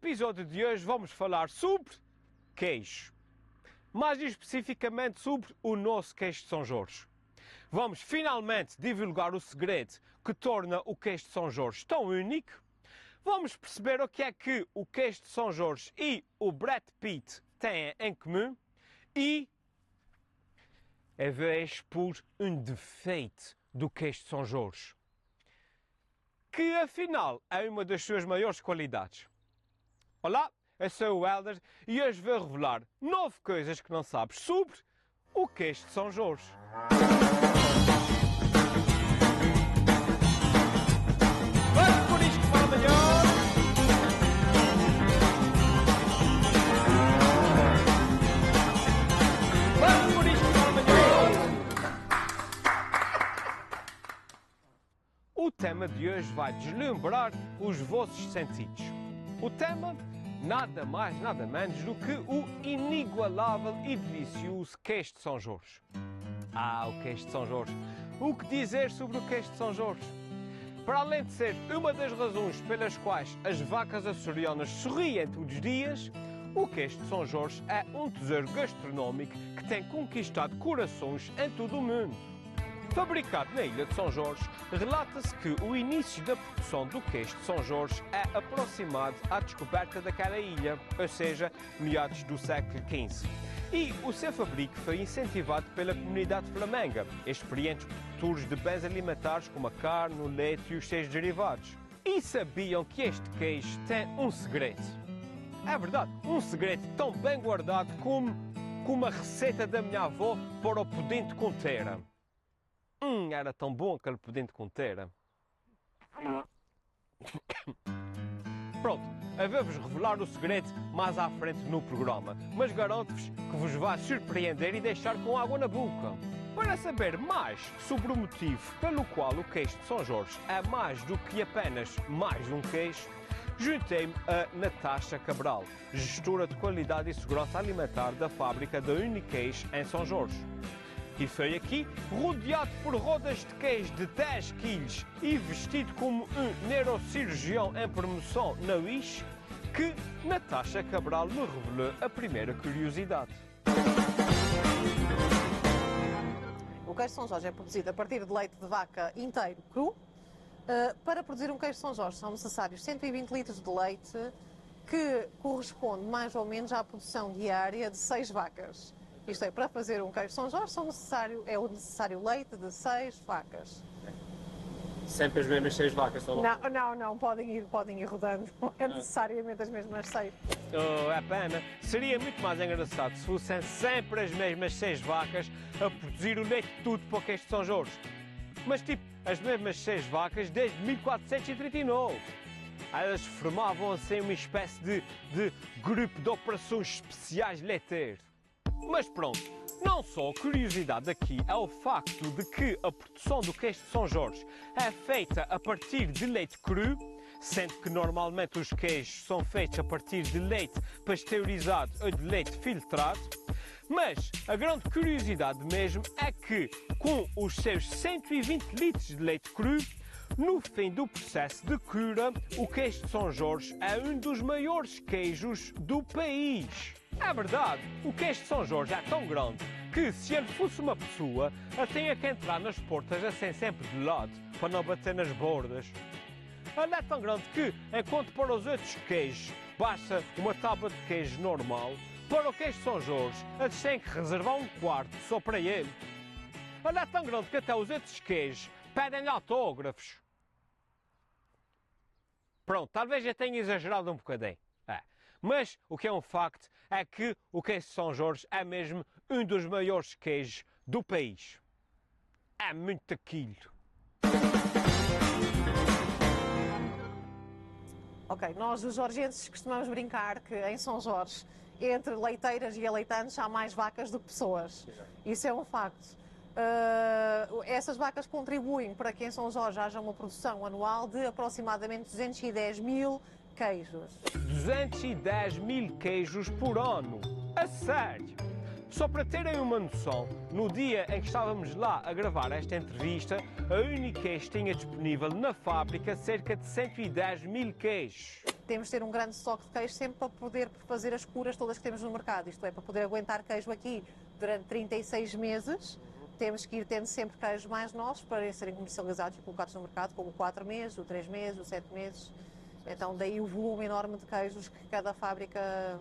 episódio de hoje vamos falar sobre queijo. Mais especificamente sobre o nosso queijo de São Jorge. Vamos finalmente divulgar o segredo que torna o queijo de São Jorge tão único. Vamos perceber o que é que o queijo de São Jorge e o Brad Pitt têm em comum. E é vez por um defeito do queijo de São Jorge, que afinal é uma das suas maiores qualidades. Olá, eu sou o Helder e hoje vou revelar 9 coisas que não sabes sobre o queijo de São Jorge. Vamos por isto que fala melhor! Vamos por isto que fala melhor! O tema de hoje vai deslumbrar os vossos sentidos. O tema, nada mais, nada menos do que o inigualável e delicioso queijo de São Jorge. O queijo de São Jorge. O que dizer sobre o queijo de São Jorge? Para além de ser uma das razões pelas quais as vacas açorianas sorriem todos os dias, o queijo de São Jorge é um tesouro gastronómico que tem conquistado corações em todo o mundo. Fabricado na ilha de São Jorge, relata-se que o início da produção do queijo de São Jorge é aproximado à descoberta daquela ilha, ou seja, meados do século XV. E o seu fabrico foi incentivado pela comunidade flamenga, experientes produtores de bens alimentares como a carne, o leite e os seus derivados. E sabiam que este queijo tem um segredo? É verdade, um segredo tão bem guardado como a receita da minha avó para o pudim de conteira. Era tão bom aquele pudim de conteira. Pronto, eu vou-vos revelar o segredo mais à frente no programa, mas garanto-vos que vos vai surpreender e deixar com água na boca. Para saber mais sobre o motivo pelo qual o queijo de São Jorge é mais do que apenas mais um queijo, juntei-me a Natasha Cabral, gestora de qualidade e segurança alimentar da fábrica da Uniqueijo em São Jorge. E foi aqui, rodeado por rodas de queijo de 10 kg e vestido como um neurocirurgião em promoção na Wish, que Natasha Cabral me revelou a primeira curiosidade. O queijo de São Jorge é produzido a partir de leite de vaca inteiro cru. Para produzir um queijo de São Jorge são necessários 120 litros de leite, que corresponde mais ou menos à produção diária de 6 vacas. Isto é, para fazer um queijo de São Jorge é o necessário leite de 6 vacas. Sempre as mesmas 6 vacas? Não, podem ir rodando, não é necessariamente as mesmas 6. É pena. Seria muito mais engraçado se fossem sempre as mesmas 6 vacas a produzir o leite tudo para o queijo de São Jorge. Mas tipo, as mesmas 6 vacas desde 1439. Elas formavam assim uma espécie de grupo de operações especiais leiteiras. Mas pronto, não só a curiosidade aqui é o facto de que a produção do queijo de São Jorge é feita a partir de leite cru, sendo que normalmente os queijos são feitos a partir de leite pasteurizado ou de leite filtrado, mas a grande curiosidade mesmo é que com os seus 120 litros de leite cru, no fim do processo de cura, o queijo de São Jorge é um dos maiores queijos do país. É verdade, o queijo de São Jorge é tão grande que, se ele fosse uma pessoa, ele tinha que entrar nas portas assim sempre de lado, para não bater nas bordas. Ele é tão grande que, enquanto para os outros queijos basta uma tábua de queijo normal, para o queijo de São Jorge eles têm que reservar um quarto só para ele. Ele é tão grande que até os outros queijos pedem-lhe autógrafos. Pronto, talvez eu tenha exagerado um bocadinho. Mas o que é um facto é que o queijo de São Jorge é mesmo um dos maiores queijos do país. É muito aquilo. Ok, nós os jorgenses costumamos brincar que em São Jorge, entre leiteiras e aleitantes, há mais vacas do que pessoas. Isso é um facto. Essas vacas contribuem para que em São Jorge haja uma produção anual de aproximadamente 210 mil queijos. 210 mil queijos por ano? A sério? Só para terem uma noção, no dia em que estávamos lá a gravar esta entrevista, a Uniqueijo tinha disponível na fábrica cerca de 110 mil queijos. temos de ter um grande estoque de queijo sempre para poder fazer as curas todas que temos no mercado. Isto é, para poder aguentar queijo aqui durante 36 meses, temos que ir tendo sempre queijos mais novos para serem comercializados e colocados no mercado, como o 4 meses, o 3 meses, o 7 meses. Então daí o volume enorme de queijos que cada fábrica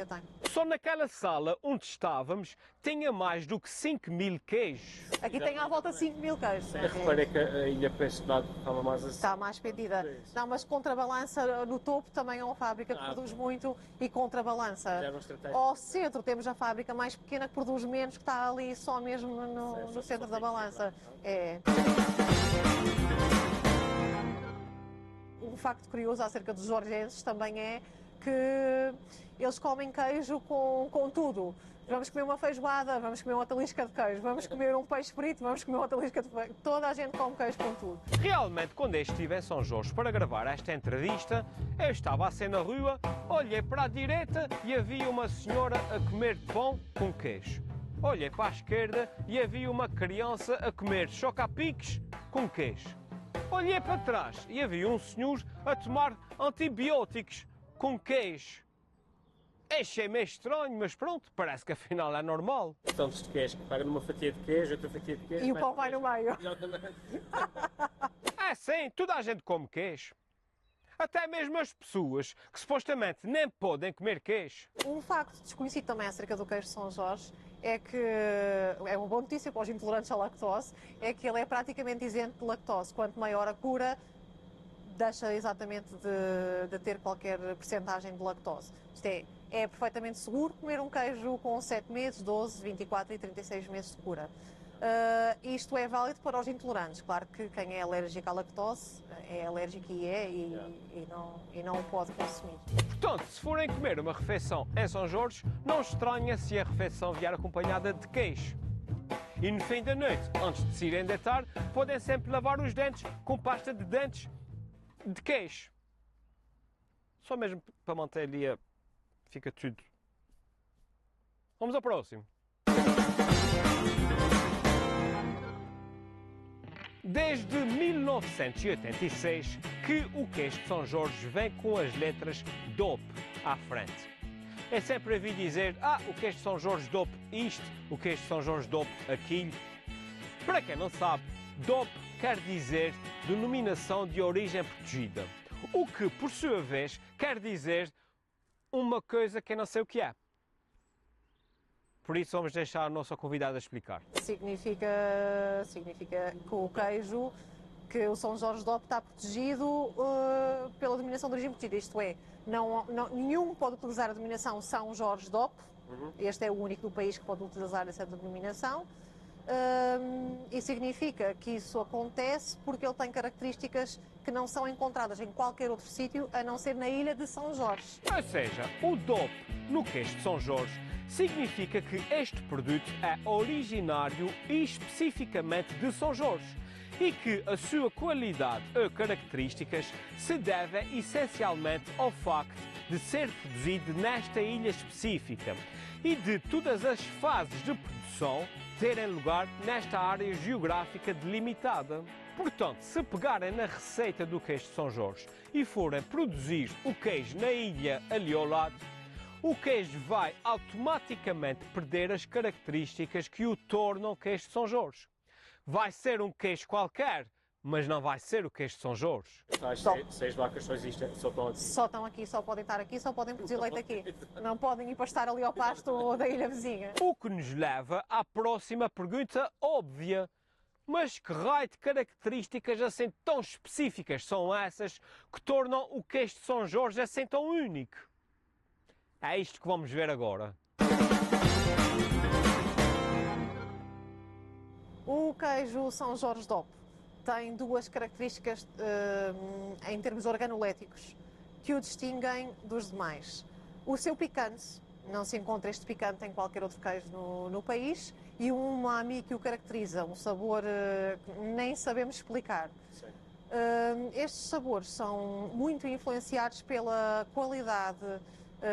tem. Só naquela sala onde estávamos tinha mais do que 5.000 queijos. Aqui tem à volta 5.000 queijos. Eu reparei que a ilha para este lado estava mais assim. Está mais pendida. Não, mas contrabalança no topo também é uma fábrica que produz muito e contrabalança. É uma estratégia. Ao centro temos a fábrica mais pequena que produz menos, que está ali só mesmo no centro da balança. É. Um facto curioso acerca dos jorgenses também é que eles comem queijo com tudo. Vamos comer uma feijoada, vamos comer uma talisca de queijo, vamos comer um peixe frito, vamos comer uma talisca de queijo. Toda a gente come queijo com tudo. Realmente, quando eu estive em São Jorge para gravar esta entrevista, eu estava assim na rua, olhei para a direita e havia uma senhora a comer pão com queijo. Olhei para a esquerda e havia uma criança a comer choca-piques com queijo. Olhei para trás e havia um senhor a tomar antibióticos com queijo. Achei meio estranho, mas pronto, parece que afinal é normal. Tantos de queijo, pega numa fatia de queijo, outra fatia de queijo. E o pão vai no meio. Exatamente. É sim, toda a gente come queijo. Até mesmo as pessoas que supostamente nem podem comer queijo. Um facto desconhecido também acerca do queijo de São Jorge é que, é uma boa notícia para os intolerantes à lactose, é que ele é praticamente isento de lactose. Quanto maior a cura, deixa exatamente de ter qualquer percentagem de lactose. Isto é perfeitamente seguro comer um queijo com 7 meses, 12, 24 e 36 meses de cura. Isto é válido para os intolerantes. Claro que quem é alérgico à lactose é alérgico e não o pode consumir. Portanto, se forem comer uma refeição em São Jorge, não estranha se a refeição vier acompanhada de queijo. E no fim da noite, antes de se irem deitar, podem sempre lavar os dentes com pasta de dentes de queijo. Só mesmo para manter ali fica tudo. Vamos ao próximo. Desde 1986 que o queijo de São Jorge vem com as letras DOP à frente. É sempre ouvi dizer, o queijo de São Jorge DOP isto, o queijo de São Jorge DOP aquilo. Para quem não sabe, DOP quer dizer Denominação de Origem Protegida, o que, por sua vez, quer dizer uma coisa que eu não sei o que é. Por isso vamos deixar a nossa convidada explicar. Significa que o queijo, que o São Jorge DOP está protegido pela denominação de origem protegida. Isto é, nenhum pode utilizar a denominação São Jorge DOP. Este é o único do país que pode utilizar essa denominação. E significa que isso acontece porque ele tem características que não são encontradas em qualquer outro sítio, a não ser na ilha de São Jorge. Ou seja, o DOP no queijo de São Jorge significa que este produto é originário e especificamente de São Jorge e que a sua qualidade ou características se devem essencialmente ao facto de ser produzido nesta ilha específica e de todas as fases de produção terem lugar nesta área geográfica delimitada. Portanto, se pegarem na receita do queijo de São Jorge e forem produzir o queijo na ilha ali ao lado, o queijo vai automaticamente perder as características que o tornam queijo de São Jorge. Vai ser um queijo qualquer, mas não vai ser o queijo de São Jorge. As 6 vacas só existem, só estão aqui. Só estão aqui, só podem estar aqui, só podem produzir leite aqui. Não podem ir pastar ali ao pasto da ilha vizinha. O que nos leva à próxima pergunta óbvia. Mas que raio de características assim tão específicas são essas que tornam o queijo de São Jorge assim tão único? É isto que vamos ver agora. O queijo São Jorge DOP tem duas características em termos organoléticos que o distinguem dos demais. O seu picante, não se encontra este picante em qualquer outro queijo no país, e um umami que o caracteriza, um sabor que nem sabemos explicar. Estes sabores são muito influenciados pela qualidade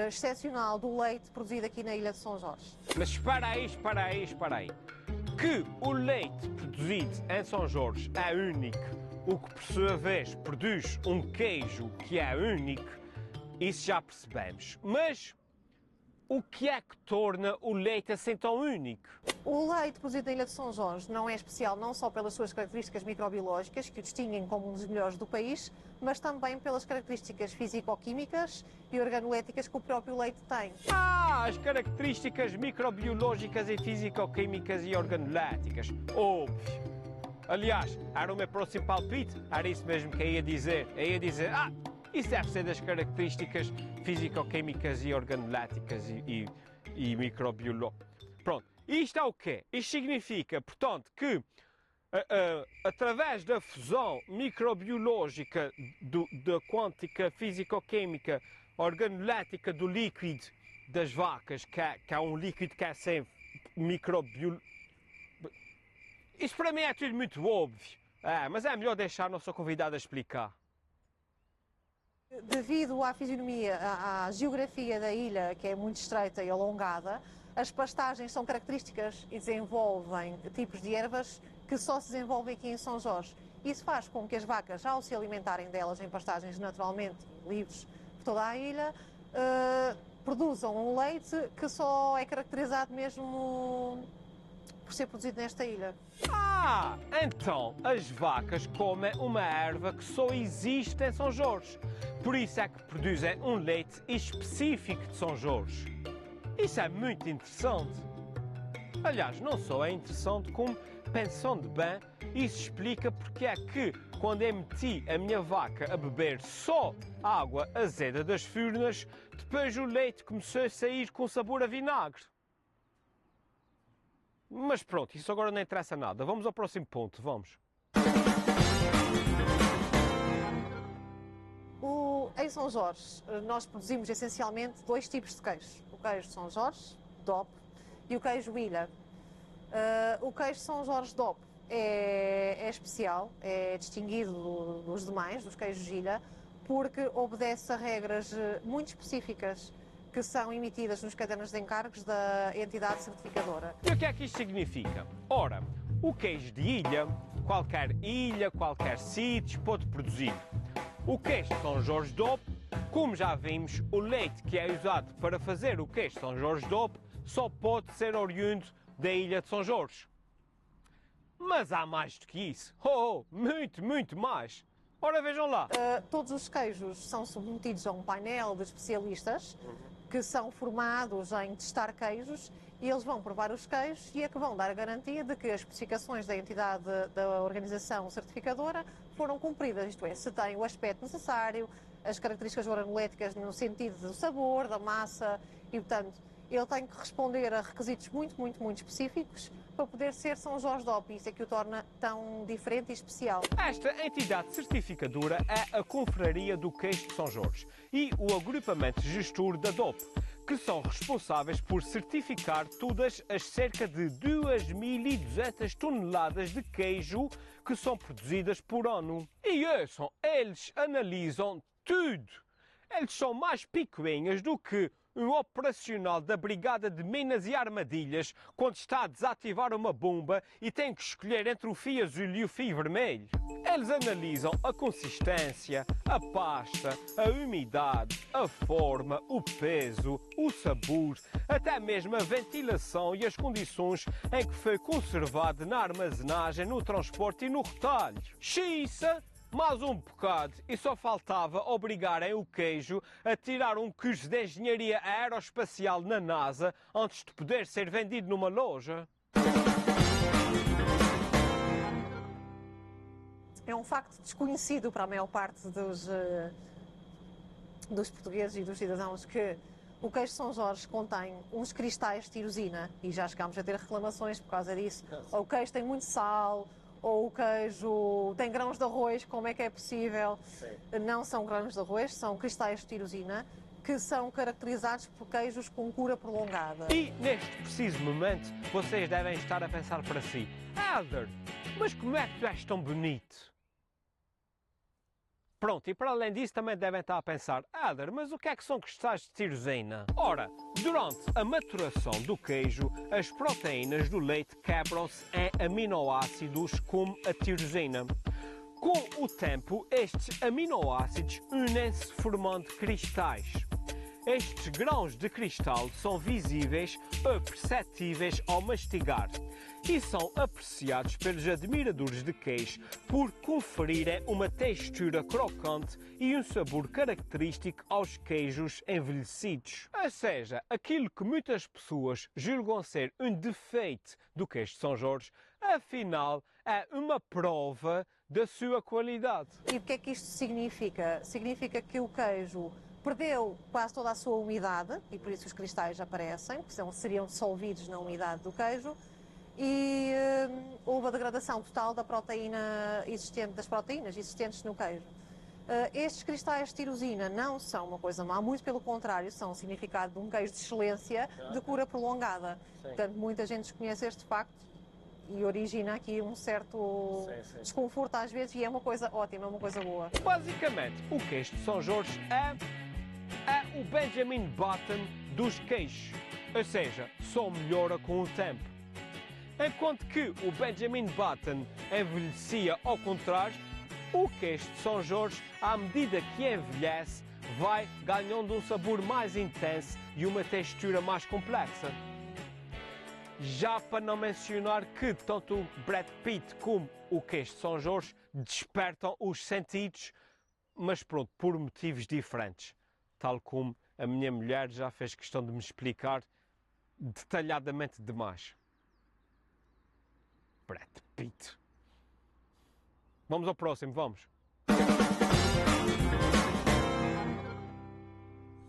excepcional do leite produzido aqui na ilha de São Jorge. Mas espera aí. Que o leite produzido em São Jorge é único, o que por sua vez produz um queijo que é único, isso já percebemos. Mas o que é que torna o leite assim tão único? O leite produzido na Ilha de São Jorge não é especial não só pelas suas características microbiológicas, que o distinguem como um dos melhores do país, mas também pelas características físico-químicas e organoléticas que o próprio leite tem. As características microbiológicas e físico-químicas e organoléticas. Óbvio. Aliás, era o meu próximo palpite, era isso mesmo que eu ia dizer. Eu ia dizer, isso deve ser das características físico-químicas e organoléticas e microbiológicas. Pronto, isto é o quê? Isto significa, portanto, que através da fusão microbiológica da quântica físico-química organolética do líquido das vacas, que é um líquido que é sem microbiológico. Isso para mim é tudo muito óbvio, mas é melhor deixar a nossa convidada explicar. Devido à fisionomia, à geografia da ilha, que é muito estreita e alongada, as pastagens são características e desenvolvem tipos de ervas que só se desenvolvem aqui em São Jorge. Isso faz com que as vacas, ao se alimentarem delas em pastagens naturalmente livres por toda a ilha, produzam um leite que só é caracterizado mesmo por ser produzido nesta ilha. Então as vacas comem uma erva que só existe em São Jorge. Por isso é que produzem um leite específico de São Jorge. Isso é muito interessante. Aliás, não só é interessante, como, pensando bem, isso explica porque é que, quando eu meti a minha vaca a beber só água azeda das furnas, depois o leite começou a sair com sabor a vinagre. Mas pronto, isso agora não interessa nada. Vamos ao próximo ponto, vamos. Em São Jorge, nós produzimos essencialmente dois tipos de queijo. O queijo de São Jorge, DOP, e o queijo Ilha. O queijo de São Jorge DOP é especial, é distinguido dos demais, dos queijos Ilha, porque obedece a regras muito específicas que são emitidas nos cadernos de encargos da entidade certificadora. E o que é que isto significa? Ora, o queijo de ilha, qualquer sítio pode produzir. O queijo de São Jorge DOP, como já vimos, o leite que é usado para fazer o queijo de São Jorge DOP só pode ser oriundo da ilha de São Jorge. Mas há mais do que isso. Muito, muito mais. Ora, vejam lá. Todos os queijos são submetidos a um painel de especialistas que são formados em testar queijos e eles vão provar os queijos e é que vão dar a garantia de que as especificações da entidade da organização certificadora foram cumpridas, isto é, se tem o aspecto necessário, as características organoléticas no sentido do sabor, da massa e, portanto, ele tem que responder a requisitos muito, muito, muito específicos para poder ser São Jorge DOP, isso é que o torna tão diferente e especial. Esta entidade certificadora é a Confraria do Queijo de São Jorge e o agrupamento gestor da DOP, que são responsáveis por certificar todas as cerca de 2.200 toneladas de queijo que são produzidas por ano. E ouçam, eles analisam tudo. Eles são mais picuinhas do que um operacional da Brigada de Minas e Armadilhas quando está a desativar uma bomba e tem que escolher entre o fio azul e o fio vermelho. Eles analisam a consistência, a pasta, a umidade, a forma, o peso, o sabor, até mesmo a ventilação e as condições em que foi conservado na armazenagem, no transporte e no retalho. Xiça! Mais um bocado e só faltava obrigarem o queijo a tirar um curso de engenharia aeroespacial na NASA antes de poder ser vendido numa loja. É um facto desconhecido para a maior parte dos portugueses e dos cidadãos que o queijo de São Jorge contém uns cristais de tirosina e já chegámos a ter reclamações por causa disso. Ou o queijo tem muito sal, ou o queijo tem grãos de arroz, como é que é possível? Sim. Não são grãos de arroz, são cristais de tirosina que são caracterizados por queijos com cura prolongada. E neste preciso momento vocês devem estar a pensar para si: Helder, mas como é que tu és tão bonito? Pronto, e para além disso também devem estar a pensar: Helder, mas o que é que são cristais de tirosina? Ora, durante a maturação do queijo, as proteínas do leite quebram-se em aminoácidos como a tirosina. Com o tempo, estes aminoácidos unem-se formando cristais. Estes grãos de cristal são visíveis ou perceptíveis ao mastigar e são apreciados pelos admiradores de queijo por conferirem uma textura crocante e um sabor característico aos queijos envelhecidos. Ou seja, aquilo que muitas pessoas julgam ser um defeito do queijo de São Jorge, afinal é uma prova da sua qualidade. E o que é que isto significa? Significa que o queijo perdeu quase toda a sua umidade e por isso os cristais aparecem, porque senão seriam dissolvidos na umidade do queijo, e houve a degradação total da proteína existente, das proteínas existentes no queijo. Estes cristais de tirosina não são uma coisa má, muito pelo contrário, são um significado de um queijo de excelência, de cura prolongada. Sim. Portanto, muita gente desconhece este facto e origina aqui um certo desconforto às vezes, e é uma coisa ótima, é uma coisa boa. Basicamente, o queijo de São Jorge é o Benjamin Button dos queijos, ou seja, só melhora com o tempo. Enquanto que o Benjamin Button envelhecia ao contrário, o queijo de São Jorge, à medida que envelhece, vai ganhando um sabor mais intenso e uma textura mais complexa. Já para não mencionar que tanto o Brad Pitt como o queijo de São Jorge despertam os sentidos, mas pronto, por motivos diferentes. Tal como a minha mulher já fez questão de me explicar detalhadamente demais. Brad Pitt. Vamos ao próximo, vamos.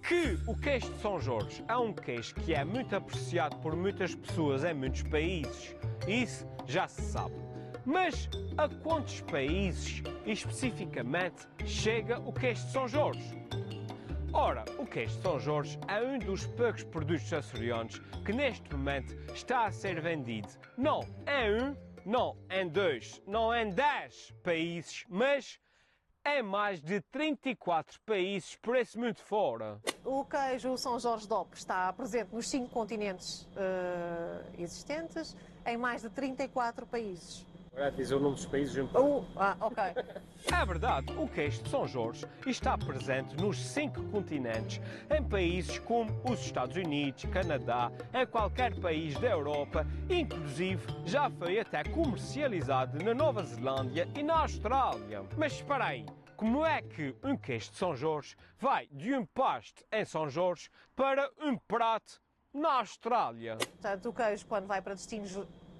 Que o queijo de São Jorge é um queijo que é muito apreciado por muitas pessoas em muitos países. Isso já se sabe. Mas a quantos países especificamente chega o queijo de São Jorge? Ora, o queijo de São Jorge é um dos poucos produtos açorianos que neste momento está a ser vendido não em um, não em dois, não em 10 países, mas em mais de 34 países por esse mundo fora. O queijo São Jorge DOP está presente nos 5 continentes existentes, em mais de 34 países. Agora dizer o nome dos países junto. Ok. É verdade, o queijo de São Jorge está presente nos 5 continentes, em países como os Estados Unidos, Canadá, em qualquer país da Europa, inclusive já foi até comercializado na Nova Zelândia e na Austrália. Mas espera aí, como é que um queijo de São Jorge vai de um pasto em São Jorge para um prato na Austrália? Portanto, o queijo, quando vai para destinos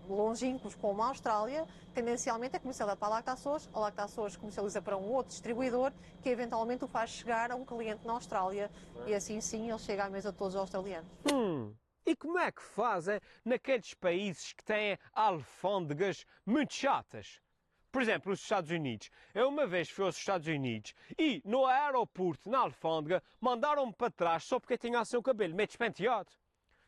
longínquos como a Austrália, tendencialmente é comercializado para a Lactaçores. A Lactaçores comercializa para um outro distribuidor que eventualmente o faz chegar a um cliente na Austrália e assim sim ele chega à mesa de todos os australianos. E como é que fazem naqueles países que têm alfândegas muito chatas? Por exemplo, os Estados Unidos. Eu uma vez fui aos Estados Unidos e no aeroporto, na alfândega, mandaram-me para trás só porque tinha assim o cabelo meio despenteado.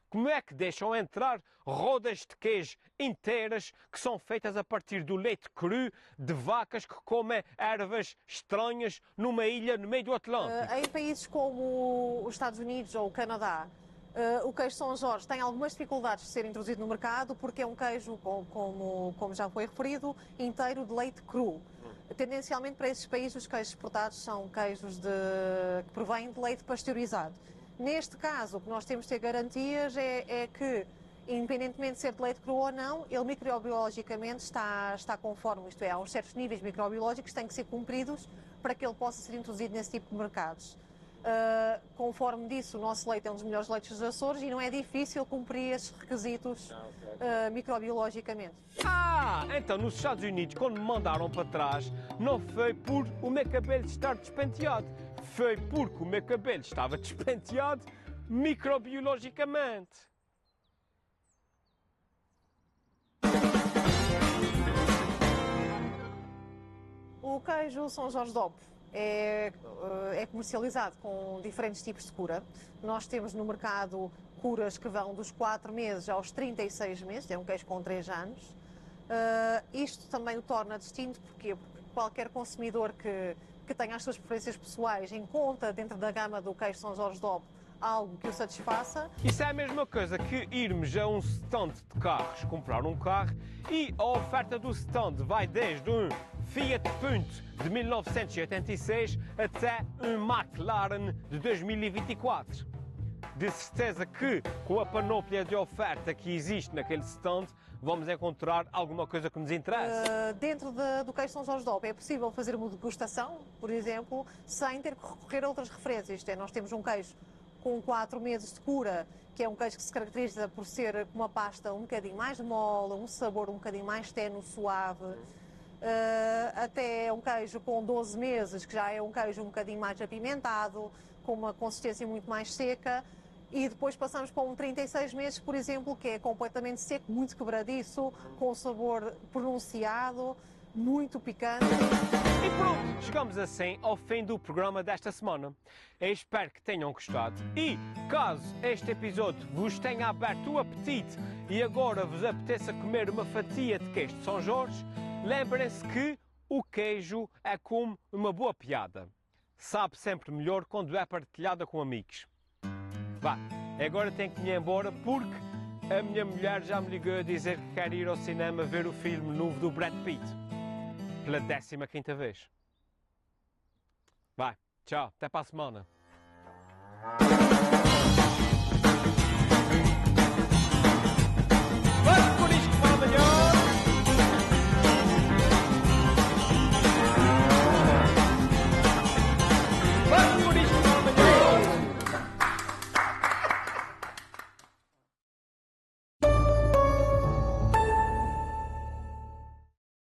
Como é que deixam entrar rodas de queijo inteiras que são feitas a partir do leite cru de vacas que comem ervas estranhas numa ilha no meio do Atlântico? Em países como os Estados Unidos ou o Canadá, o queijo São Jorge tem algumas dificuldades de ser introduzido no mercado porque é um queijo, como já foi referido, inteiro de leite cru. Tendencialmente para esses países os queijos exportados são queijos que provêm de leite pasteurizado. Neste caso, o que nós temos de ter garantias é que, independentemente de ser de leite cru ou não, ele microbiologicamente está conforme, isto é, há uns certos níveis microbiológicos que têm que ser cumpridos para que ele possa ser introduzido nesse tipo de mercados. Conforme disso, o nosso leite é um dos melhores leites dos Açores e não é difícil cumprir esses requisitos microbiologicamente. Então nos Estados Unidos, quando me mandaram para trás, não foi por o meu cabelo estar despenteado, foi porque o meu cabelo estava despenteado microbiologicamente. O queijo São Jorge DOP é comercializado com diferentes tipos de cura. Nós temos no mercado curas que vão dos 4 meses aos 36 meses, é um queijo com 3 anos. Isto também o torna distinto, porque qualquer consumidor que tenha as suas preferências pessoais encontra dentro da gama do queijo São Jorge DOP algo que o satisfaça. Isso é a mesma coisa que irmos a um stand de carros comprar um carro e a oferta do stand vai desde um Fiat Punto de 1986 até um McLaren de 2024. De certeza que, com a panóplia de oferta que existe naquele stand, vamos encontrar alguma coisa que nos interessa. Dentro do queijo São Jorge de Alba é possível fazer uma degustação, por exemplo, sem ter que recorrer a outras referências. Isto é, nós temos um queijo com 4 meses de cura, que é um queijo que se caracteriza por ser uma pasta um bocadinho mais mole, um sabor um bocadinho mais tenue, suave. Até um queijo com 12 meses, que já é um queijo um bocadinho mais apimentado, com uma consistência muito mais seca. E depois passamos para um 36 meses, por exemplo, que é completamente seco, muito quebradiço, com um sabor pronunciado, muito picante. E pronto, chegamos assim ao fim do programa desta semana. Eu espero que tenham gostado e, caso este episódio vos tenha aberto o apetite e agora vos apeteça comer uma fatia de queijo de São Jorge, lembrem-se que o queijo é como uma boa piada. Sabe sempre melhor quando é partilhada com amigos. Vá, agora tenho que me ir embora porque a minha mulher já me ligou a dizer que quer ir ao cinema ver o filme novo do Brad Pitt. Pela 15ª vez. Vai, tchau, até para a semana.